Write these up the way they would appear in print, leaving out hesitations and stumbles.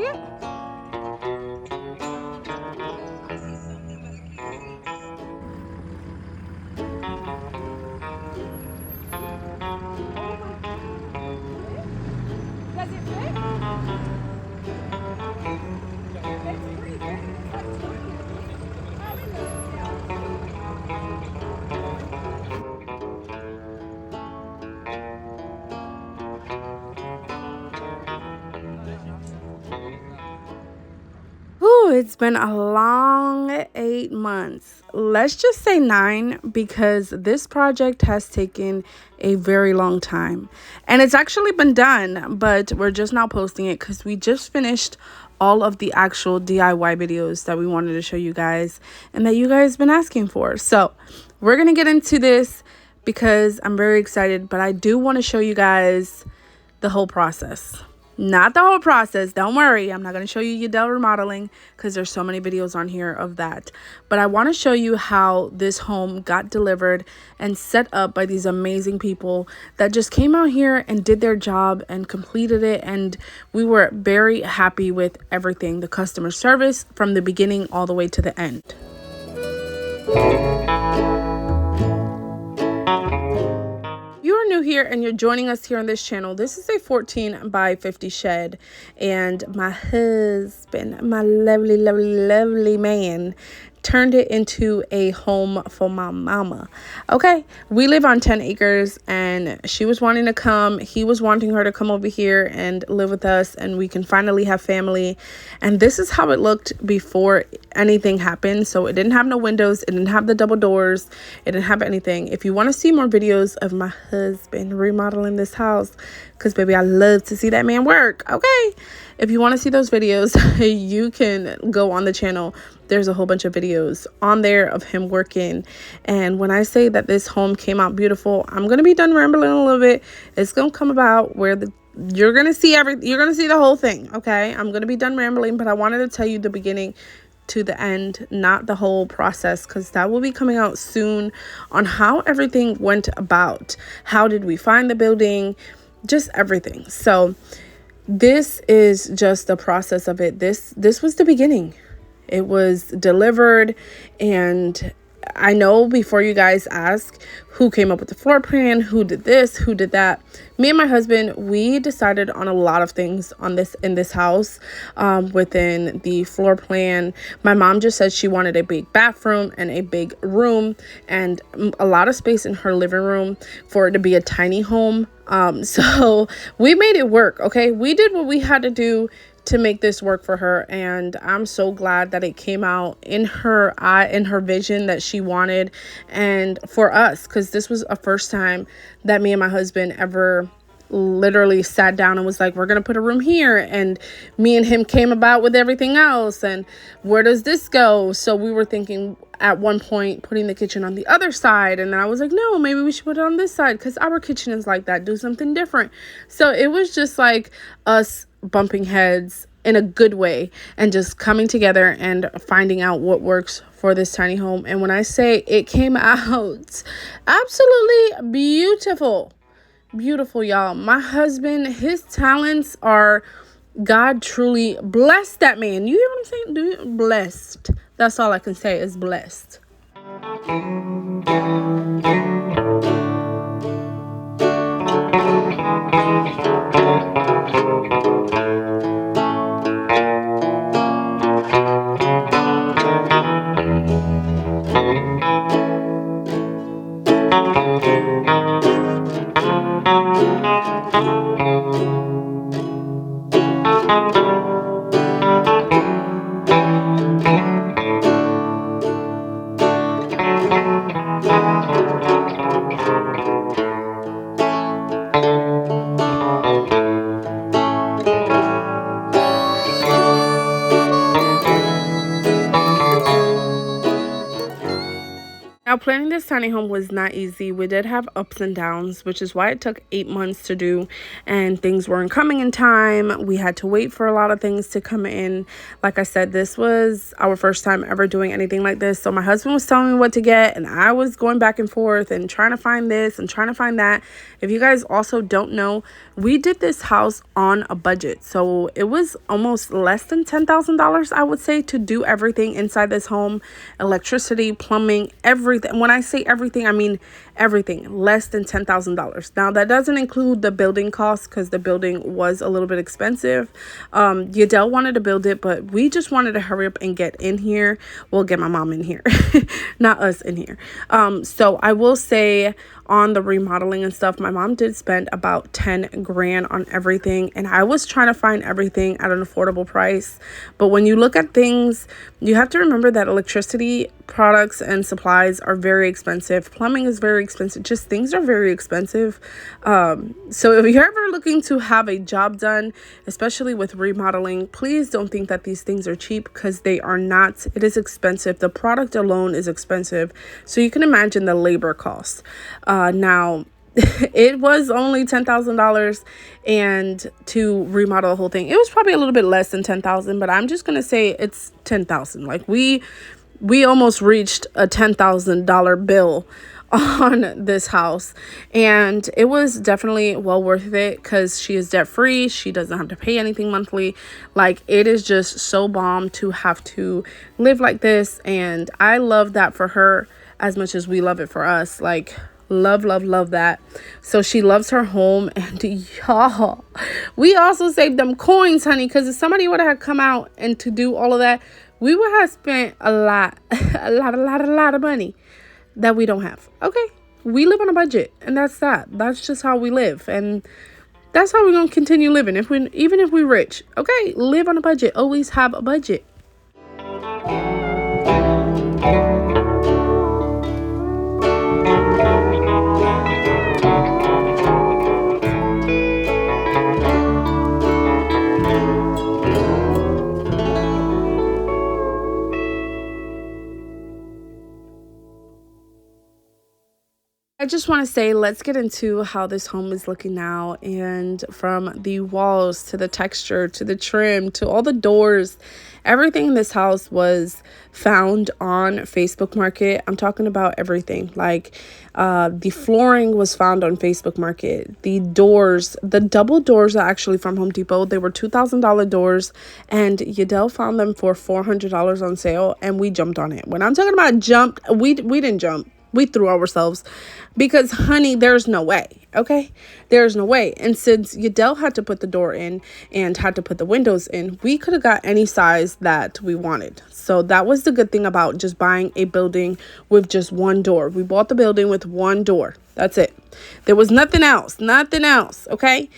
it? Does it fit? It's pretty big. It's like 20. Hallelujah. Ooh, it's been a long 8 months. Let's just say 9 because this project has taken a very long time. And it's actually been done, but we're just now posting it because we just finished all of the actual DIY videos that we wanted to show you guys and that you guys been asking for. So we're going to get into this because I'm very excited, but I do want to show you guys the whole process. Not the whole process. Don't worry. I'm not going to show you Yadel remodeling because there's so many videos on here of that. But I want to show you how this home got delivered and set up by these amazing people that just came out here and did their job and completed it. And we were very happy with everything. The customer service from the beginning all the way to the end. New here and you're joining us here on this channel, this is a 14 by 50 shed, and my husband, my lovely man, turned it into a home for my mama. Okay, we live on 10 acres and she was wanting to come. He was wanting her to come over here and live with us and we can finally have family. And this is how it looked before anything happened. So it didn't have no windows, it didn't have the double doors, it didn't have anything. If you want to see more videos of my husband remodeling this house, because baby, I love to see that man work. Okay, if you want to see those videos, you can go on the channel. There's a whole bunch of videos on there of him working. And when I say that this home came out beautiful, I'm going to be done rambling a little bit. It's going to come about where you're going to see you're going to see the whole thing. Okay, I'm going to be done rambling, but I wanted to tell you the beginning to the end, not the whole process, because that will be coming out soon on how everything went about. How did we find the building? Just everything. So this is just the process of it. This was the beginning. It was delivered, and I know before you guys ask who came up with the floor plan, who did this, who did that, me and my husband, we decided on a lot of things in this house within the floor plan. My mom just said she wanted a big bathroom and a big room and a lot of space in her living room for it to be a tiny home. So we made it work. Okay, we did what we had to do to make this work for her, and I'm so glad that it came out in her vision that she wanted, and for us, because this was a first time that me and my husband ever literally sat down and was like, we're gonna put a room here, and me and him came about with everything else, and where does this go? So we were thinking at one point putting the kitchen on the other side, and then I was like, no, maybe we should put it on this side because our kitchen is like that, do something different. So it was just like us bumping heads in a good way and just coming together and finding out what works for this tiny home. And when I say it came out absolutely beautiful, y'all, my husband, his talents are, God truly blessed that man. You hear what I'm saying? Blessed. That's all I can say is blessed. Now, planning this tiny home was not easy. We did have ups and downs, which is why it took 8 months to do, and things weren't coming in time. We had to wait for a lot of things to come in. Like I said, this was our first time ever doing anything like this. So my husband was telling me what to get, and I was going back and forth and trying to find this and trying to find that. If you guys also don't know, we did this house on a budget. So it was almost less than $10,000, I would say, to do everything inside this home: electricity, plumbing, everything. When I say everything, I mean everything. Less than $10,000. Now that doesn't include the building costs, because the building was a little bit expensive. Yadel wanted to build it, but we just wanted to hurry up and get in here. We'll get my mom in here, not us in here. So I will say, on the remodeling and stuff, my mom did spend about 10 grand on everything, and I was trying to find everything at an affordable price. But when you look at things, you have to remember that electricity products and supplies are very expensive. Plumbing is very expensive. Just things are very expensive. So if you're ever looking to have a job done, especially with remodeling, please don't think that these things are cheap, because they are not. It is expensive. The product alone is expensive. So you can imagine the labor cost. Now, it was only $10,000, and to remodel the whole thing, it was probably a little bit less than 10,000, but I'm just gonna say it's 10,000. Like we almost reached a $10,000 bill on this house, and it was definitely well worth it, because she is debt free. She doesn't have to pay anything monthly. Like, it is just so bomb to have to live like this, and I love that for her as much as we love it for us. Like, love that. So she loves her home, and y'all, we also saved them coins, honey, because if somebody would have come out and to do all of that, we would have spent a lot of money that we don't have. Okay, we live on a budget, and that's just how we live, and that's how we're gonna continue living. Even if we're rich, okay, live on a budget. Always have a budget. I just want to say, let's get into how this home is looking now. And from the walls to the texture to the trim to all the doors, everything in this house was found on Facebook Market. I'm talking about everything. Like, the flooring was found on Facebook Market. The doors, the double doors are actually from Home Depot. They were $2,000 doors, and Yadel found them for $400 on sale, and we jumped on it. When I'm talking about jumped, we didn't jump. We threw ourselves, because, honey, there's no way. Okay, there's no way. And since Yadel had to put the door in and had to put the windows in, we could have got any size that we wanted. So that was the good thing about just buying a building with just one door. We bought the building with one door. That's it. There was nothing else. Okay.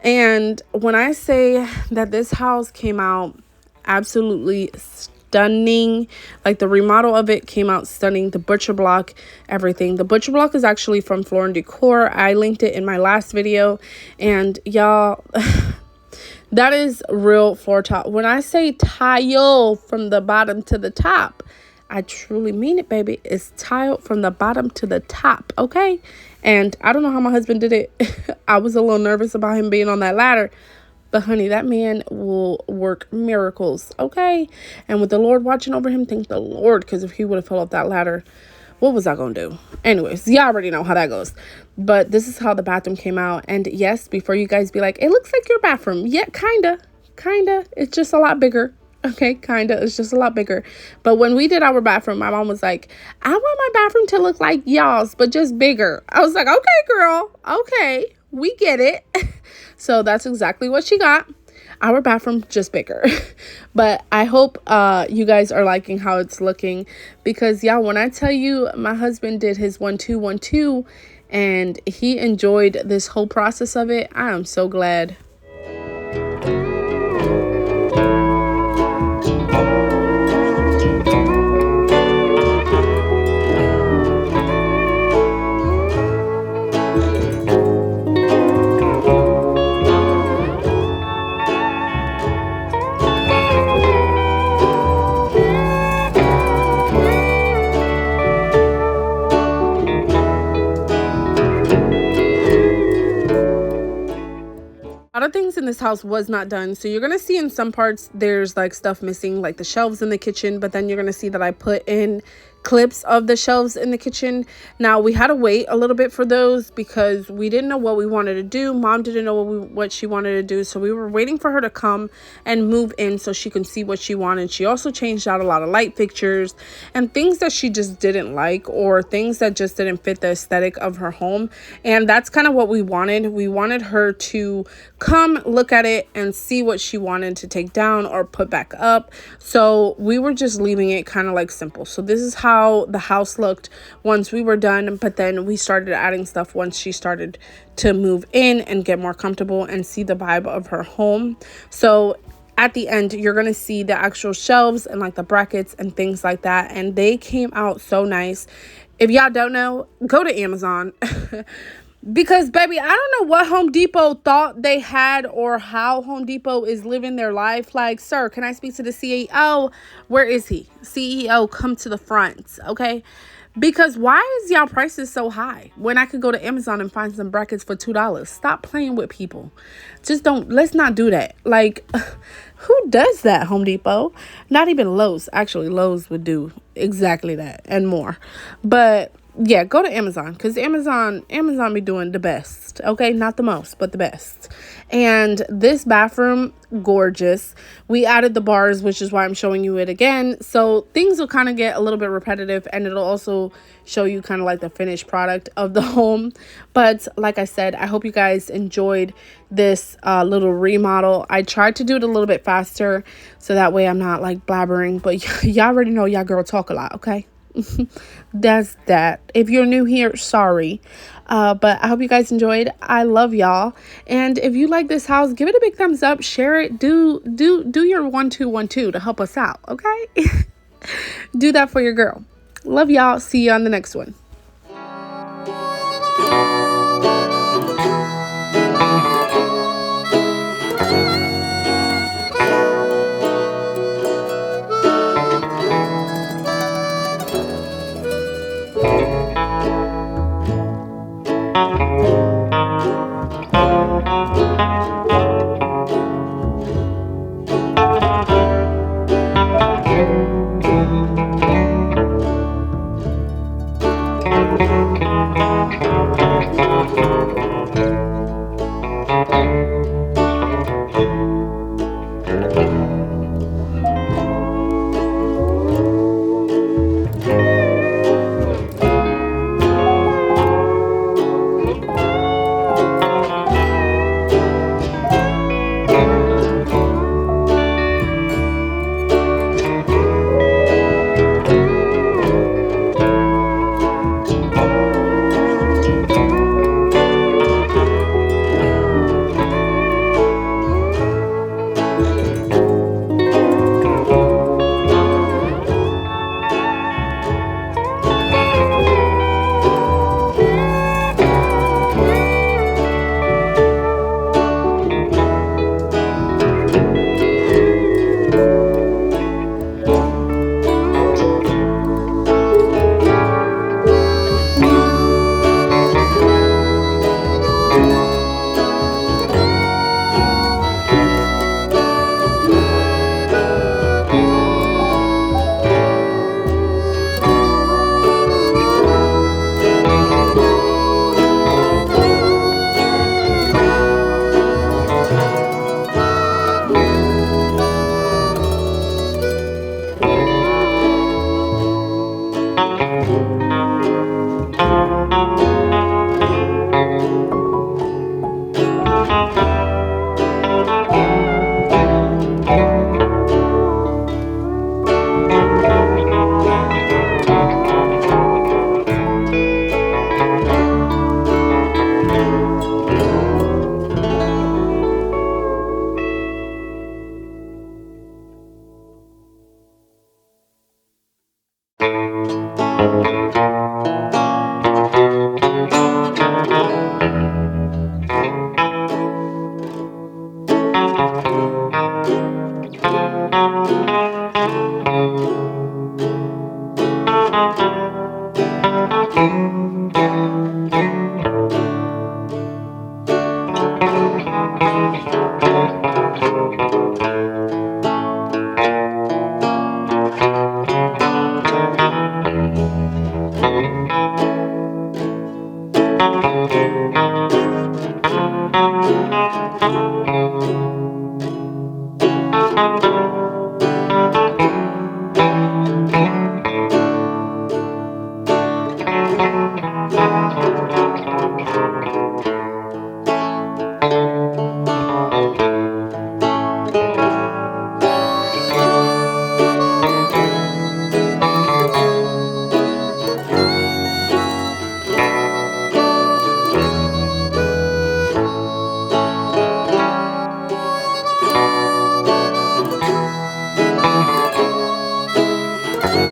And when I say that this house came out absolutely stunning, like the remodel of it came out stunning. The butcher block, everything. The butcher block is actually from Floor & Decor. I linked it in my last video, and y'all, that is real floor top. When I say tile from the bottom to the top, I truly mean it, baby. It's tile from the bottom to the top, okay? And I don't know how my husband did it. I was a little nervous about him being on that ladder. But, honey, that man will work miracles, okay? And with the Lord watching over him, thank the Lord, because if he would have fell off that ladder, what was I going to do? Anyways, y'all already know how that goes. But this is how the bathroom came out. And, yes, before you guys be like, it looks like your bathroom. Yeah, kind of. It's just a lot bigger. Okay, kind of. It's just a lot bigger. But when we did our bathroom, my mom was like, I want my bathroom to look like y'all's, but just bigger. I was like, okay, girl. Okay, we get it. So that's exactly what she got. Our bathroom, just bigger. But I hope you guys are liking how it's looking, because, yeah, when I tell you my husband did his 1-2-1-2 and he enjoyed this whole process of it, I am so glad. in this house was not done. So you're going to see in some parts there's like stuff missing, like the shelves in the kitchen, but then you're going to see that I put in clips of the shelves in the kitchen. Now we had to wait a little bit for those because we didn't know what we wanted to do. Mom didn't know what she wanted to do, so we were waiting for her to come and move in so she can see what she wanted. She also changed out a lot of light fixtures and things that she just didn't like, or things that just didn't fit the aesthetic of her home. And that's kind of what we wanted. We wanted her to come look at it and see what she wanted to take down or put back up. So we were just leaving it kind of like simple. So this is how the house looked once we were done, but then we started adding stuff once she started to move in and get more comfortable and see the vibe of her home. So at the end, you're going to see the actual shelves and like the brackets and things like that, and they came out so nice. If y'all don't know, go to Amazon. Because, baby, I don't know what Home Depot thought they had or how Home Depot is living their life. Like, sir, can I speak to the CEO? Where is he? CEO, come to the front, okay? Because why is y'all prices so high when I could go to Amazon and find some brackets for $2? Stop playing with people. Just don't, let's not do that. Like, who does that, Home Depot? Not even Lowe's. Actually, Lowe's would do exactly that and more. But yeah, go to Amazon, because Amazon be doing the best, okay? Not the most, but the best. And this bathroom, gorgeous. We added the bars, which is why I'm showing you it again. So things will kind of get a little bit repetitive, and it'll also show you kind of like the finished product of the home. But like I said, I hope you guys enjoyed this little remodel. I tried to do it a little bit faster so that way I'm not like blabbering, but y'all already know y'all girl talk a lot, okay? That's that. If you're new here, sorry, but I hope you guys enjoyed. I love y'all, and if you like this house, give it a big thumbs up, share it, do your 1-2-1-2 to help us out, okay? Do that for your girl. Love y'all. See you on the next one.